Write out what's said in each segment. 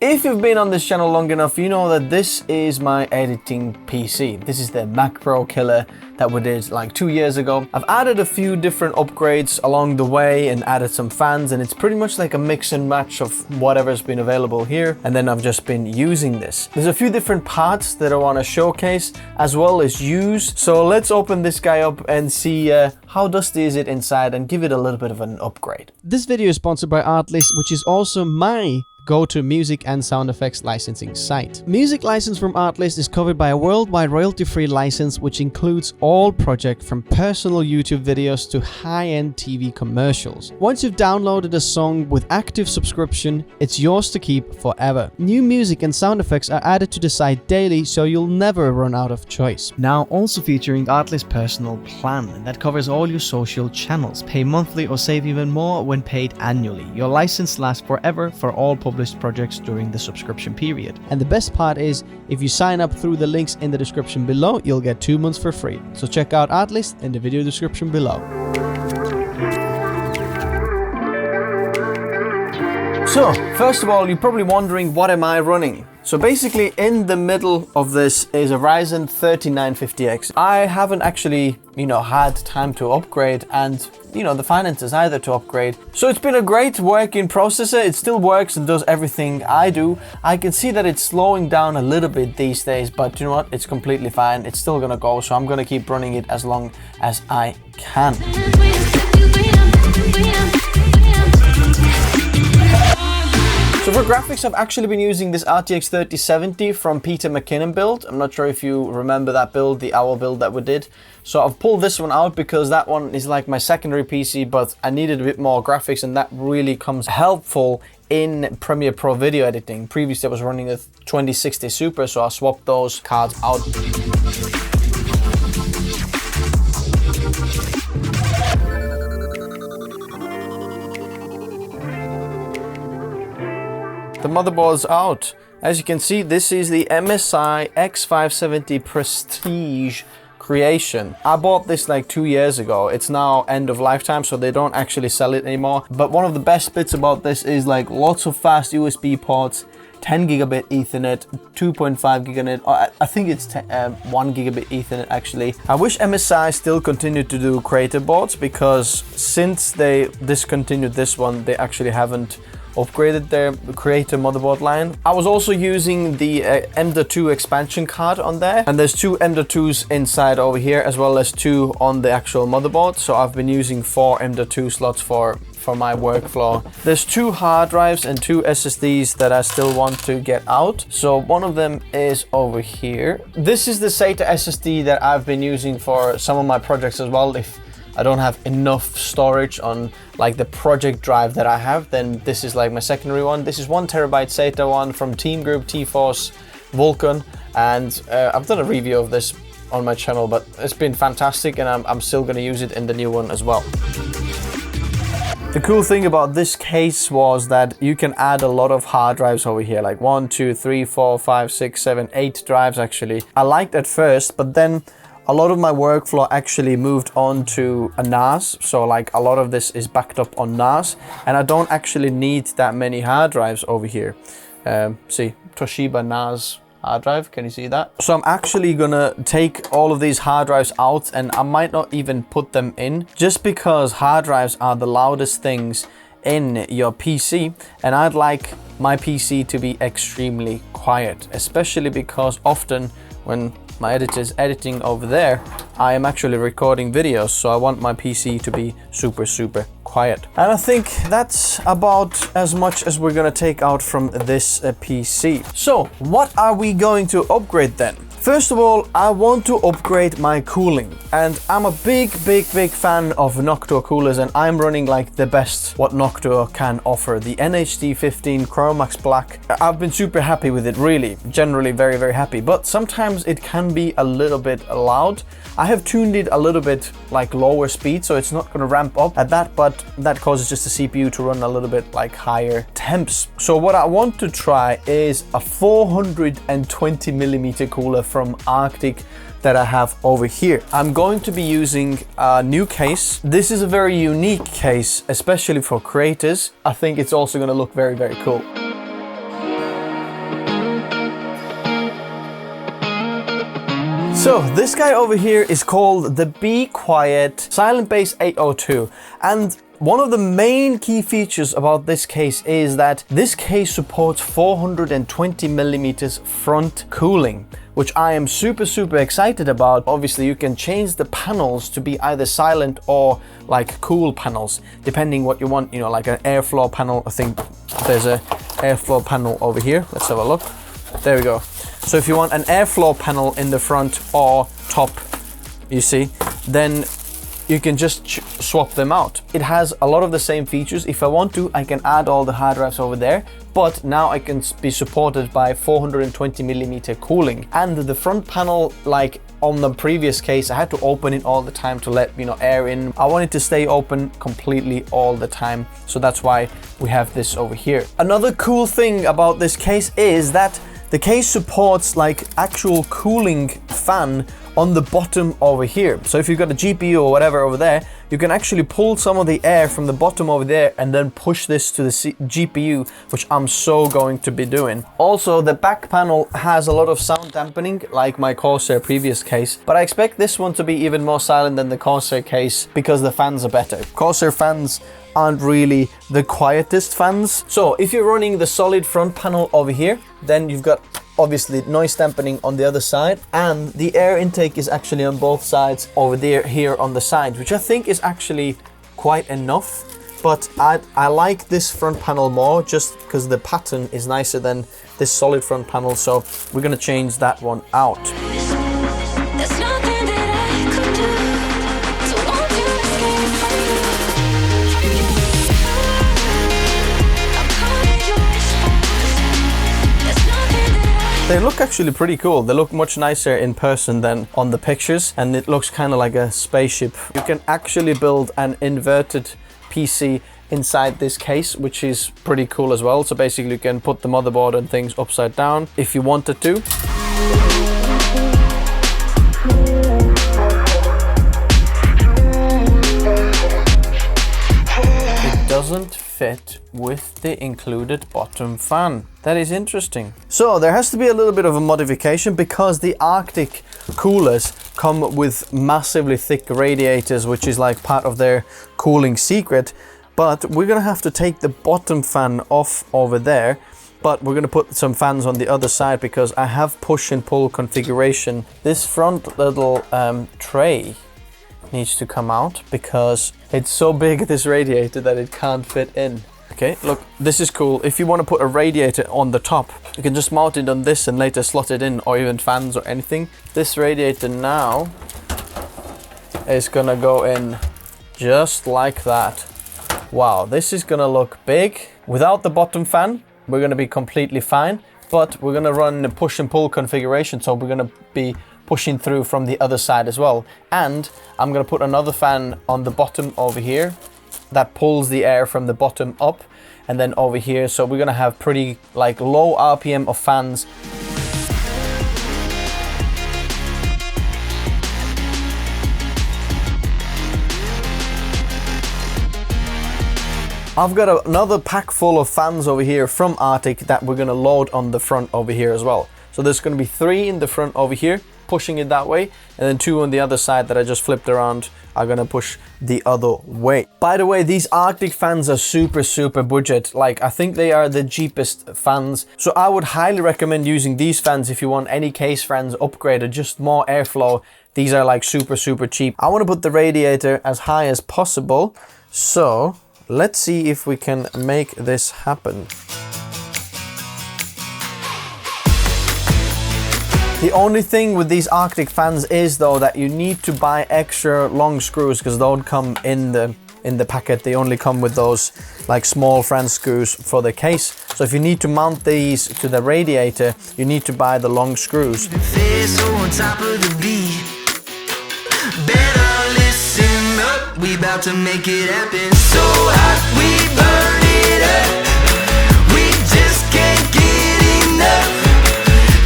If you've been on this channel long enough, you know that this is my editing PC. This is the Mac Pro killer that we did like 2 years ago. I've added a few different upgrades along the way and added some fans, and it's pretty much like a mix and match of whatever's been available here. And then I've just been using this. There's a few different parts that I want to showcase as well as use. So let's open this guy up and see how dusty is it inside and give it a little bit of an upgrade. This video is sponsored by Artlist, which is also my go-to music and sound effects licensing site. Music license from Artlist is covered by a worldwide royalty-free license, which includes all projects from personal YouTube videos to high-end TV commercials. Once you've downloaded a song with active subscription, it's yours to keep forever. New music and sound effects are added to the site daily, so you'll never run out of choice. Now also featuring Artlist Personal Plan that covers all your social channels. Pay monthly or save even more when paid annually. Your license lasts forever for all published projects during the subscription period. And the best part is, if you sign up through the links in the description below, you'll get 2 months for free. So check out Artlist in the video description below. So, first of all, you're probably wondering, what am I running? So basically, in the middle of this is a Ryzen 3950X. I haven't actually, had time to upgrade and, the finances either to upgrade. So it's been a great working processor. It still works and does everything I do. I can see that it's slowing down a little bit these days, but you know what? It's completely fine. It's still gonna go, so I'm gonna keep running it as long as I can. So for graphics, I've actually been using this RTX 3070 from Peter McKinnon build. I'm not sure if you remember that build, the AIO build that we did. So I've pulled this one out because that one is like my secondary PC, but I needed a bit more graphics, and that really comes helpful in Premiere Pro video editing. Previously I was running a 2060 Super, so I swapped those cards out. The motherboard's out. As you can see, this is the MSI X570 Prestige Creation. I bought this like 2 years ago. It's now end of lifetime, so they don't actually sell it anymore. But one of the best bits about this is like lots of fast USB ports, 10 gigabit Ethernet, 2.5 gigabit, I think it's 1 gigabit Ethernet actually. I wish MSI still continued to do creator boards, because since they discontinued this one, they actually haven't upgraded their creator motherboard line. I was also using the M.2 expansion card on there, and there's 2 M.2s inside over here as well as 2 on the actual motherboard. So I've been using 4 M.2 slots for my workflow. There's 2 hard drives and 2 SSDs that I still want to get out. So one of them is over here. This is the SATA SSD that I've been using for some of my projects as well. If I don't have enough storage on like the project drive that I have, then this is like my secondary one. This is 1 terabyte SATA one from Team Group T-Force Vulkan, and I've done a review of this on my channel, but it's been fantastic, and I'm still gonna use it in the new one as well. The cool thing about this case was that you can add a lot of hard drives over here, like 1, 2, 3, 4, 5, 6, 7, 8 drives actually. I liked at first, but then a lot of my workflow actually moved on to a NAS. So like a lot of this is backed up on NAS, and I don't actually need that many hard drives over here. See, Toshiba NAS hard drive, can you see that? So I'm actually gonna take all of these hard drives out, and I might not even put them in, just because hard drives are the loudest things in your PC, and I'd like my PC to be extremely quiet, especially because often when my editor's editing over there, I am actually recording videos, so I want my PC to be super quiet. And I think that's about as much as we're gonna take out from this PC. So what are we going to upgrade then? First of all, I want to upgrade my cooling, and I'm a big fan of Noctua coolers, and I'm running like the best what Noctua can offer, the NHD15 Chromax Black. I've been super happy with it, really, generally very happy, but sometimes it can be a little bit loud. I have tuned it a little bit like lower speed, so it's not going to ramp up at that, but that causes just the CPU to run a little bit like higher temps. So what I want to try is a 420mm cooler from Arctic that I have over here. I'm going to be using a new case. This is a very unique case, especially for creators. I think it's also going to look very cool. So this guy over here is called the BeQuiet Silent Base 802, and one of the main key features about this case is that this case supports 420mm front cooling, which I am super excited about. Obviously you can change the panels to be either silent or like cool panels, depending what you want, you know, like an airflow panel. I think there's a airflow panel over here. Let's have a look. There we go. So if you want an airflow panel in the front or top, you see, then you can just swap them out. It has a lot of the same features. If I want to, I can add all the hard drives over there, but now I can be supported by 420mm cooling. And the front panel, like on the previous case, I had to open it all the time to let, you know, air in. I want it to stay open completely all the time, so that's why we have this over here. Another cool thing about this case is that the case supports like actual cooling fan on the bottom over here. So if you've got a GPU or whatever over there, you can actually pull some of the air from the bottom over there and then push this to the GPU, which I'm so going to be doing. Also, the back panel has a lot of sound dampening, like my Corsair previous case, but I expect this one to be even more silent than the Corsair case because the fans are better. Corsair fans aren't really the quietest fans. So if you're running the solid front panel over here, then you've got obviously noise dampening on the other side, and the air intake is actually on both sides over there, here on the side, which I think is actually quite enough. But I like this front panel more just because the pattern is nicer than this solid front panel, so we're gonna change that one out. They look actually pretty cool. They look much nicer in person than on the pictures, and it looks kind of like a spaceship. You can actually build an inverted PC inside this case, which is pretty cool as well. So basically you can put the motherboard and things upside down if you wanted to. It doesn't fit with the included bottom fan. That is interesting. So there has to be a little bit of a modification because the Arctic coolers come with massively thick radiators, which is like part of their cooling secret. But we're gonna have to take the bottom fan off over there, but we're gonna put some fans on the other side because I have push and pull configuration. This front little tray needs to come out because it's so big, this radiator, that it can't fit in. Okay, look, this is cool. If you want to put a radiator on the top, you can just mount it on this and later slot it in, or even fans or anything. This radiator now is gonna go in just like that. Wow, this is gonna look big. Without the bottom fan, we're gonna be completely fine, but we're gonna run the push and pull configuration, so we're gonna be pushing through from the other side as well. And I'm gonna put another fan on the bottom over here that pulls the air from the bottom up, and then over here, so we're gonna have pretty like low RPM of fans. I've got another pack full of fans over here from Arctic that we're gonna load on the front over here as well. So there's gonna be 3 in the front over here, pushing it that way, and then 2 on the other side that I just flipped around are gonna push the other way. By the way, these Arctic fans are super budget. Like, I think they are the cheapest fans. So I would highly recommend using these fans if you want any case fans upgraded, just more airflow. These are like super cheap. I wanna put the radiator as high as possible. So let's see if we can make this happen. The only thing with these Arctic fans is though that you need to buy extra long screws because they don't come in the packet. They only come with those like small French screws for the case. So if you need to mount these to the radiator, you need to buy the long screws. Better listen up, we about to make it happen. So hot, we burn it up. We just can't get enough.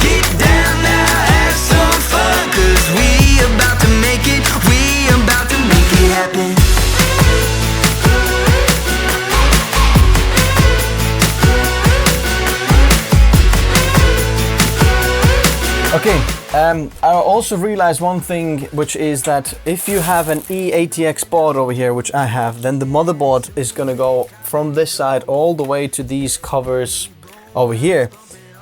Get down now, have some fun, 'cause we about to make it, we about to make it happen. Okay, I also realized one thing, which is that if you have an E80X board over here, which I have, then the motherboard is gonna go from this side all the way to these covers over here,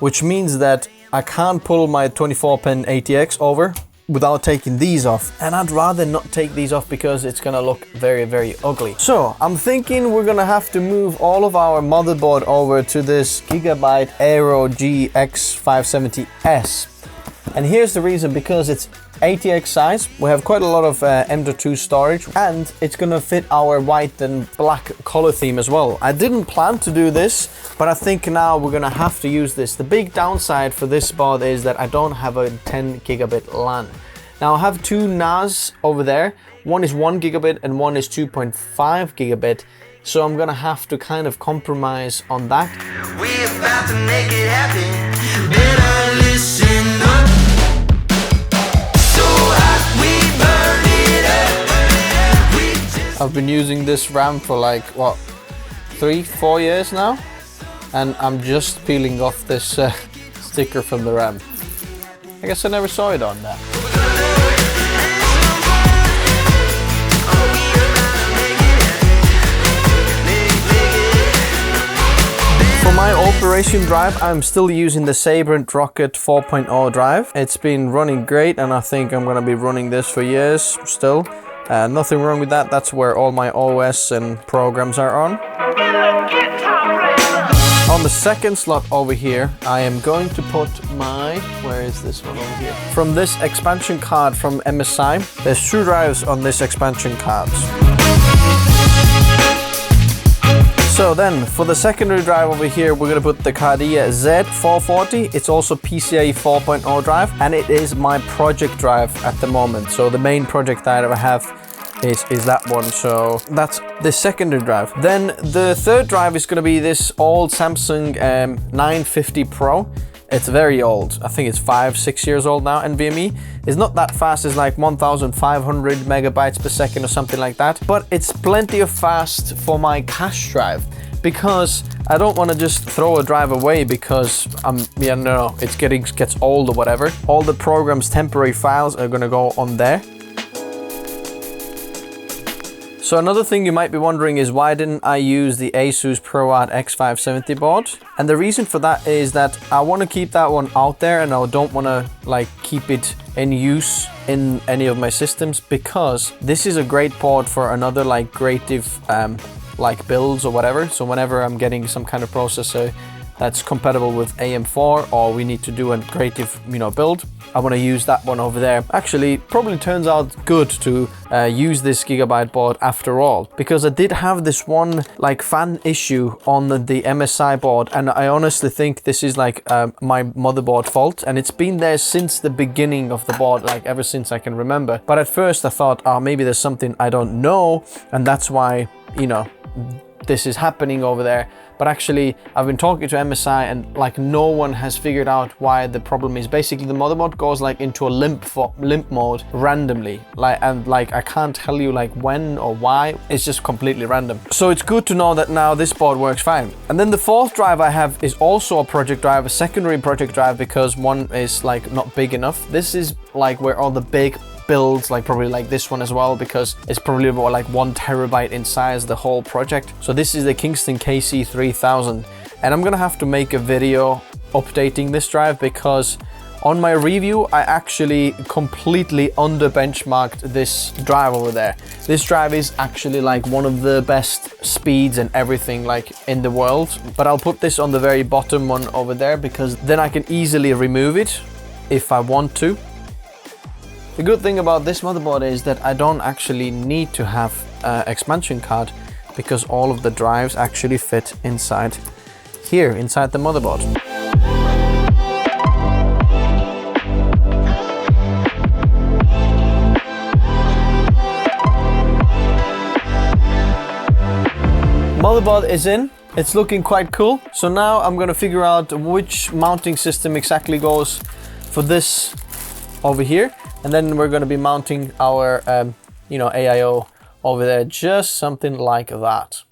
which means that I can't pull my 24-pin ATX over without taking these off, and I'd rather not take these off because it's gonna look very, very ugly. So I'm thinking we're gonna have to move all of our motherboard over to this Gigabyte Aero GX570S. And here's the reason: because it's ATX size, we have quite a lot of M.2 storage, and it's gonna fit our white and black color theme as well. I didn't plan to do this, but I think now we're gonna have to use this. The big downside for this board is that I don't have a 10 gigabit LAN. Now I have two NAS over there. One is 1 gigabit and one is 2.5 gigabit. So I'm gonna have to kind of compromise on that. We're about to make it happen. Better listen up. I've been using this RAM for like, what, 3-4 years now? And I'm just peeling off this sticker from the RAM. I guess I never saw it on there. For my operation drive, I'm still using the Sabrent Rocket 4.0 drive. It's been running great, and I think I'm gonna be running this for years still. Nothing wrong with that. That's where all my OS and programs are on. On the second slot over here, I am going to put my, where is this one over here? From this expansion card from MSI. There's 2 drives on this expansion cards. So then, for the secondary drive over here, we're gonna put the Cardia Z440. It's also PCIe 4.0 drive, and it is my project drive at the moment. So the main project that I have is that one. So that's the secondary drive. Then the third drive is gonna be this old Samsung 950 Pro. It's very old. I think it's 5-6 years old now. NVMe is not that fast. It's like 1,500 megabytes per second or something like that. But it's plenty of fast for my cache drive, because I don't want to just throw a drive away because it gets old or whatever. All the program's temporary files are gonna go on there. So another thing you might be wondering is, why didn't I use the ASUS ProArt X570 board? And the reason for that is that I want to keep that one out there, and I don't want to like keep it in use in any of my systems, because this is a great board for another like creative like builds or whatever. So whenever I'm getting some kind of processor that's compatible with AM4, or we need to do a creative build, I want to use that one over there. Actually, probably turns out good to use this Gigabyte board after all, because I did have this one like fan issue on the MSI board, and I honestly think this is like my motherboard fault, and it's been there since the beginning of the board, like ever since I can remember. But at first I thought, oh, maybe there's something I don't know, and that's why this is happening over there. But actually, I've been talking to MSI, and like no one has figured out why the problem is. Basically, the motherboard goes like into a limp mode randomly, and I can't tell you like when or why. It's just completely random. So it's good to know that now this board works fine. And then the fourth drive I have is also a project drive, a secondary project drive, because one is like not big enough. This is like where all the big builds, like probably like this one as well, because it's probably about like 1 terabyte in size, the whole project. So this is the Kingston KC3000, and I'm gonna have to make a video updating this drive, because on my review I actually completely under benchmarked this drive over there. This drive is actually like one of the best speeds and everything like in the world, but I'll put this on the very bottom one over there, because then I can easily remove it if I want to. The good thing about this motherboard is that I don't actually need to have expansion card, because all of the drives actually fit inside here, inside the motherboard. Motherboard is in. It's looking quite cool. So now I'm gonna figure out which mounting system exactly goes for this over here. And then we're going to be mounting our, AIO over there, just something like that.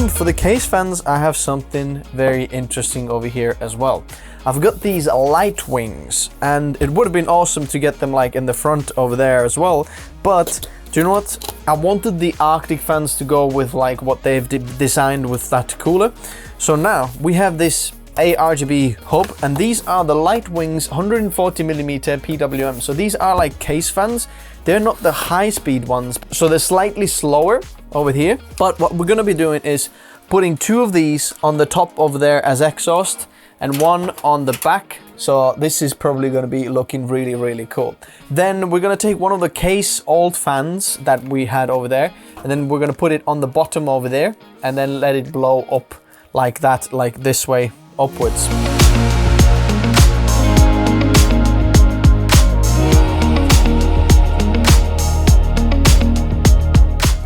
And for the case fans, I have something very interesting over here as well. I've got these light wings, and it would have been awesome to get them like in the front over there as well, but do you know what? I wanted the Arctic fans to go with like what they've designed with that cooler. So now we have this ARGB hub, and these are the light wings 140mm PWM. So these are like case fans. They're not the high speed ones, so they're slightly slower over here. But what we're gonna be doing is putting 2 of these on the top over there as exhaust and 1 on the back. So this is probably going to be looking really, really cool. Then we're going to take one of the case old fans that we had over there, and then we're going to put it on the bottom over there and then let it blow up like that, like this way upwards.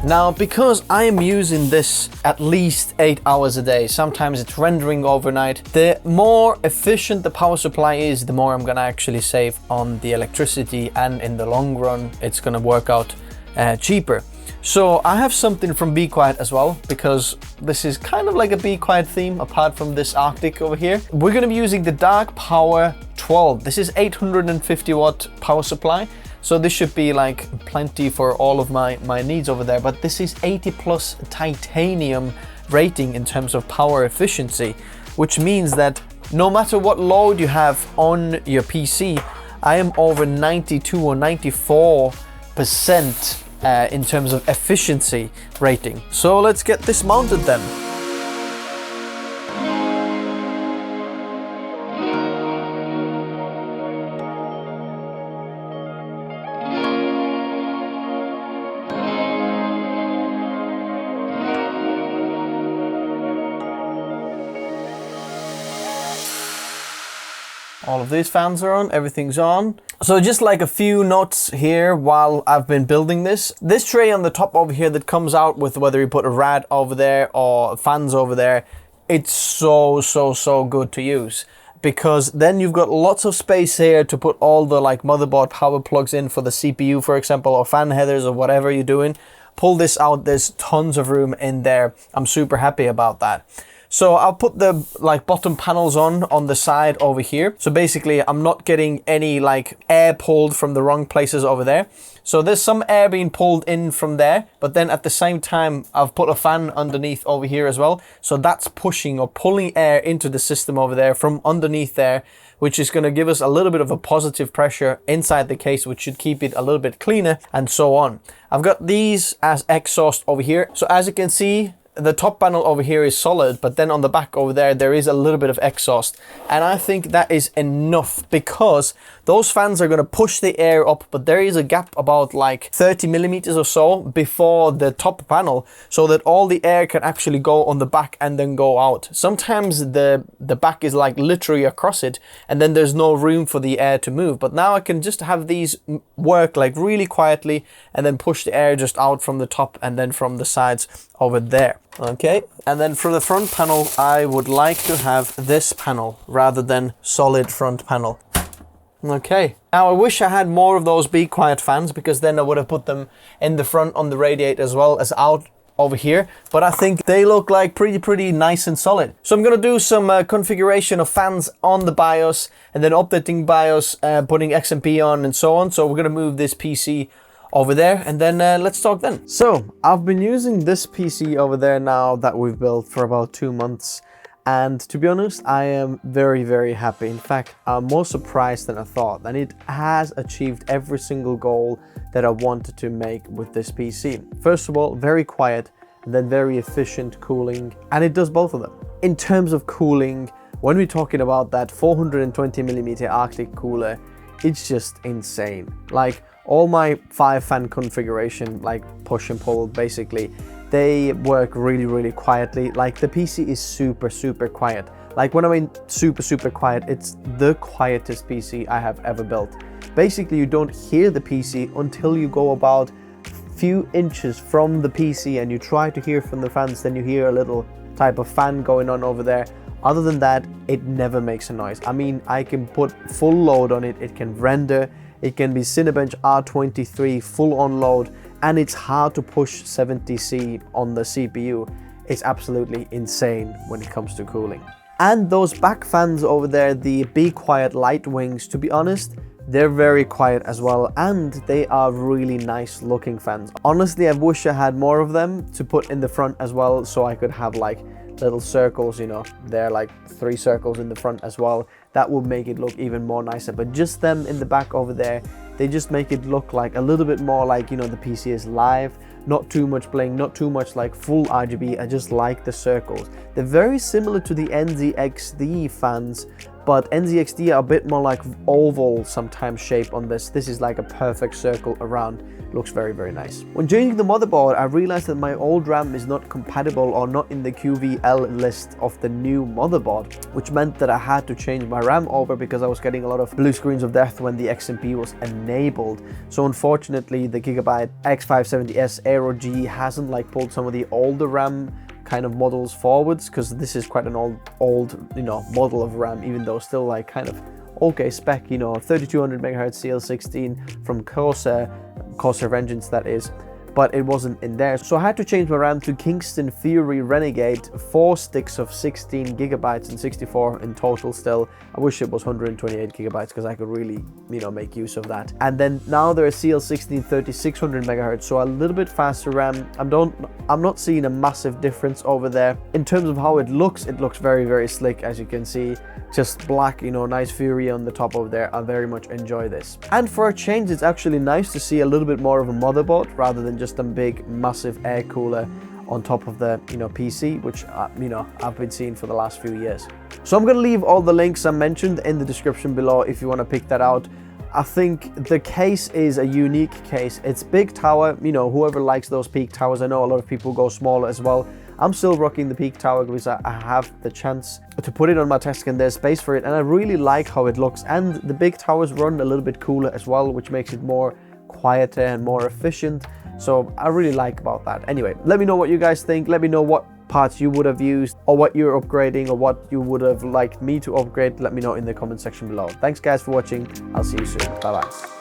Now, because I am using this at least 8 hours a day, sometimes it's rendering overnight, the more efficient the power supply is, the more I'm gonna actually save on the electricity, and in the long run, it's gonna work out cheaper. So I have something from BeQuiet as well, because this is kind of like a BeQuiet theme apart from this Arctic over here. We're gonna be using the Dark Power 12. This is 850 watt power supply. So this should be like plenty for all of my needs over there. But this is 80+ titanium rating in terms of power efficiency, which means that no matter what load you have on your PC, I am over 92 or 94% in terms of efficiency rating. So let's get this mounted then. All of these fans are on, everything's on. So just like a few notes here while I've been building this. This tray on the top over here that comes out with whether you put a rad over there or fans over there, it's so good to use. Because then you've got lots of space here to put all the like motherboard power plugs in for the CPU, for example, or fan headers or whatever you're doing. Pull this out, there's tons of room in there. I'm super happy about that. So I'll put the like bottom panels on the side over here. So basically I'm not getting any like air pulled from the wrong places over there. So there's some air being pulled in from there, but then at the same time I've put a fan underneath over here as well. So that's pushing or pulling air into the system over there from underneath there, which is going to give us a little bit of a positive pressure inside the case, which should keep it a little bit cleaner and so on. I've got these as exhaust over here. So as you can see, the top panel over here is solid, but then on the back over there, there is a little bit of exhaust. And I think that is enough because those fans are going to push the air up, but there is a gap about like 30mm or so before the top panel so that all the air can actually go on the back and then go out. Sometimes the back is like literally across it and then there's no room for the air to move. But now I can just have these work like really quietly and then push the air just out from the top and then from the sides over there. Okay, and then for the front panel, I would like to have this panel rather than solid front panel. Okay, now I wish I had more of those BeQuiet fans because then I would have put them in the front on the radiator as well as out over here, but I think they look like pretty nice and solid. So I'm gonna do some configuration of fans on the BIOS and then updating BIOS, putting XMP on and so on. So we're gonna move this PC over there and then let's talk then. So I've been using this PC over there now that we've built for about 2 months, and to be honest, I am very happy. In fact, I'm more surprised than I thought, and it has achieved every single goal that I wanted to make with this PC. First of all, very quiet, and then very efficient cooling, and it does both of them. In terms of cooling, when we're talking about that 420mm Arctic cooler, it's just insane. Like all my 5-fan configuration, like push and pull basically, they work really quietly. Like the PC is super quiet. Like when I mean super quiet, it's the quietest PC I have ever built. Basically, you don't hear the PC until you go about few inches from the PC and you try to hear from the fans, then you hear a little type of fan going on over there. Other than that, it never makes a noise. I mean, I can put full load on it, it can render, it can be Cinebench R23 full on load, and it's hard to push 70C on the CPU. is absolutely insane when it comes to cooling. And those back fans over there, the BeQuiet light wings, to be honest, they're very quiet as well, and they are really nice looking fans. Honestly, I wish I had more of them to put in the front as well, so I could have like little circles, you know, they're like 3 circles in the front as well. That would make it look even more nicer, but just them in the back over there, they just make it look like a little bit more like, you know, the PC is live, not too much bling, not too much like full RGB. I just like the circles. They're very similar to the NZXT fans, but NZXT are a bit more like oval sometimes shape on this. This is like a perfect circle around. Looks very, very nice. When changing the motherboard, I realized that my old RAM is not compatible or not in the QVL list of the new motherboard, which meant that I had to change my RAM over because I was getting a lot of blue screens of death when the XMP was enabled. So unfortunately, the Gigabyte X570S Aero G hasn't like pulled some of the older RAM kind of models forwards, because this is quite an old you know, model of RAM, even though still like kind of okay spec, you know, 3200 MHz CL16 from Corsair Vengeance, that is, but it wasn't in there. So I had to change my RAM to Kingston Fury Renegade, 4 sticks of 16 gigabytes and 64 in total still. I wish it was 128 gigabytes because I could really, you know, make use of that. And then now there is CL16 3600 megahertz, so a little bit faster RAM. I'm not seeing a massive difference over there. In terms of how it looks very, very slick, as you can see. Just black, you know, nice Fury on the top over there. I very much enjoy this. And for a change, it's actually nice to see a little bit more of a motherboard rather than just a big massive air cooler on top of the, you know, PC, which you know, I've been seeing for the last few years. So I'm gonna leave all the links I mentioned in the description below if you want to pick that out. I think the case is a unique case. It's big tower, you know, whoever likes those peak towers. I know a lot of people go smaller as well. I'm still rocking the peak tower because I have the chance to put it on my desk and there's space for it, and I really like how it looks. And the big towers run a little bit cooler as well, which makes it more quieter and more efficient. So I really like about that. Anyway, let me know what you guys think. Let me know what parts you would have used, or what you're upgrading, or what you would have liked me to upgrade. Let me know in the comment section below. Thanks guys for watching. I'll see you soon. Bye bye.